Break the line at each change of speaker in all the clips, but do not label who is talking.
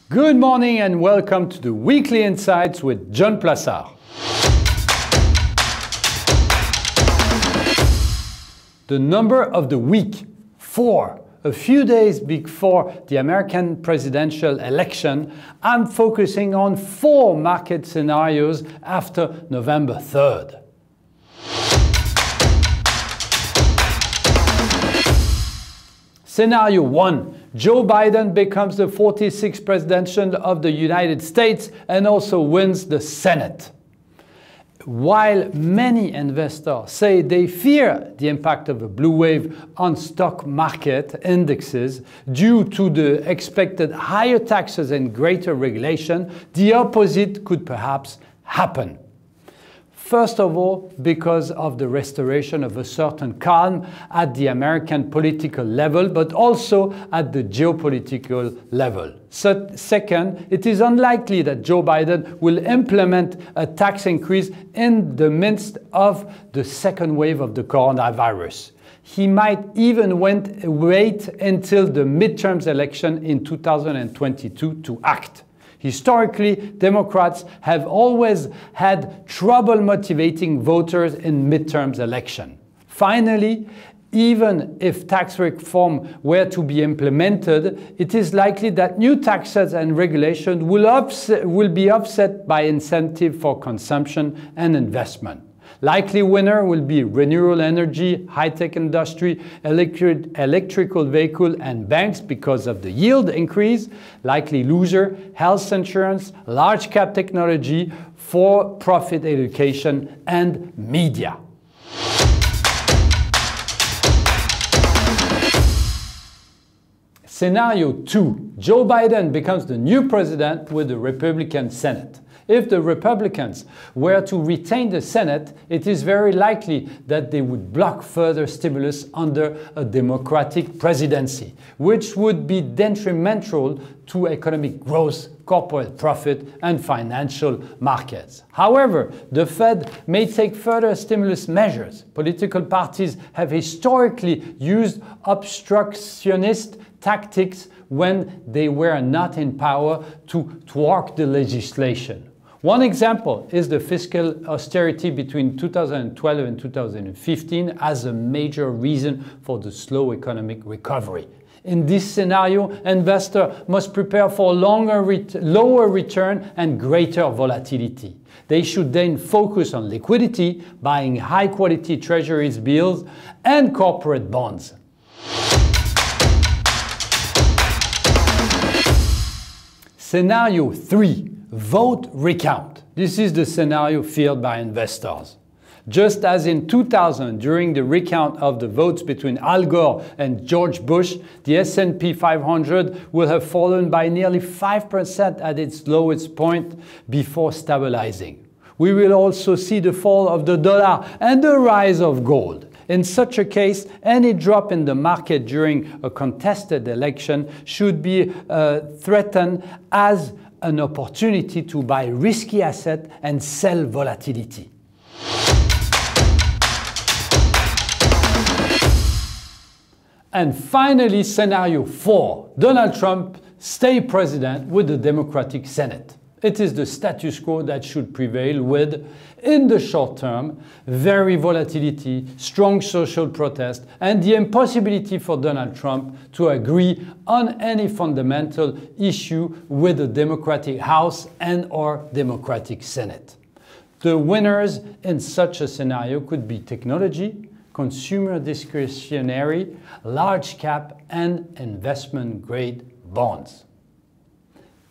Good morning and welcome to the Weekly Insights with John Plassard. The number of the week, 4. A few days before the American presidential election, I'm focusing on 4 market scenarios after November 3rd. Scenario 1. Joe Biden becomes the 46th president of the United States and also wins the Senate. While many investors say they fear the impact of a blue wave on stock market indexes due to the expected higher taxes and greater regulation, the opposite could perhaps happen. First of all, because of the restoration of a certain calm at the American political level, but also at the geopolitical level. Second, it is unlikely that Joe Biden will implement a tax increase in the midst of the second wave of the coronavirus. He might even wait until the midterms election in 2022 to act. Historically, Democrats have always had trouble motivating voters in midterms election. Finally, even if tax reform were to be implemented, it is likely that new taxes and regulations will be offset by incentive for consumption and investment. Likely winner will be renewable energy, high-tech industry, electrical vehicle and banks because of the yield increase. Likely loser, health insurance, large-cap technology, for-profit education and media. Scenario 2. Joe Biden becomes the new president with the Republican Senate. If the Republicans were to retain the Senate, it is very likely that they would block further stimulus under a Democratic presidency, which would be detrimental to economic growth, corporate profit, and financial markets. However, the Fed may take further stimulus measures. Political parties have historically used obstructionist tactics when they were not in power to thwart the legislation. One example is the fiscal austerity between 2012 and 2015 as a major reason for the slow economic recovery. In this scenario, investors must prepare for lower return and greater volatility. They should then focus on liquidity, buying high-quality treasuries bills and corporate bonds. Scenario 3. Vote recount. This is the scenario feared by investors. Just as in 2000, during the recount of the votes between Al Gore and George Bush, the S&P 500 will have fallen by nearly 5% at its lowest point before stabilizing. We will also see the fall of the dollar and the rise of gold. In such a case, any drop in the market during a contested election should be threatened as an opportunity to buy risky assets and sell volatility. And finally, scenario 4. Donald Trump stays president with the Democratic Senate. It is the status quo that should prevail with, in the short term, very volatility, strong social protest, and the impossibility for Donald Trump to agree on any fundamental issue with the Democratic House and/or Democratic Senate. The winners in such a scenario could be technology, consumer discretionary, large cap, and investment grade bonds.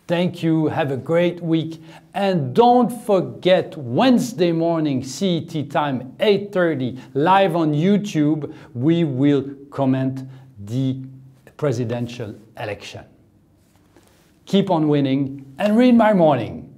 Thank you, have a great week, and don't forget Wednesday morning CET time 8:30 live on YouTube, we will comment the presidential election. Keep on winning and read my morning.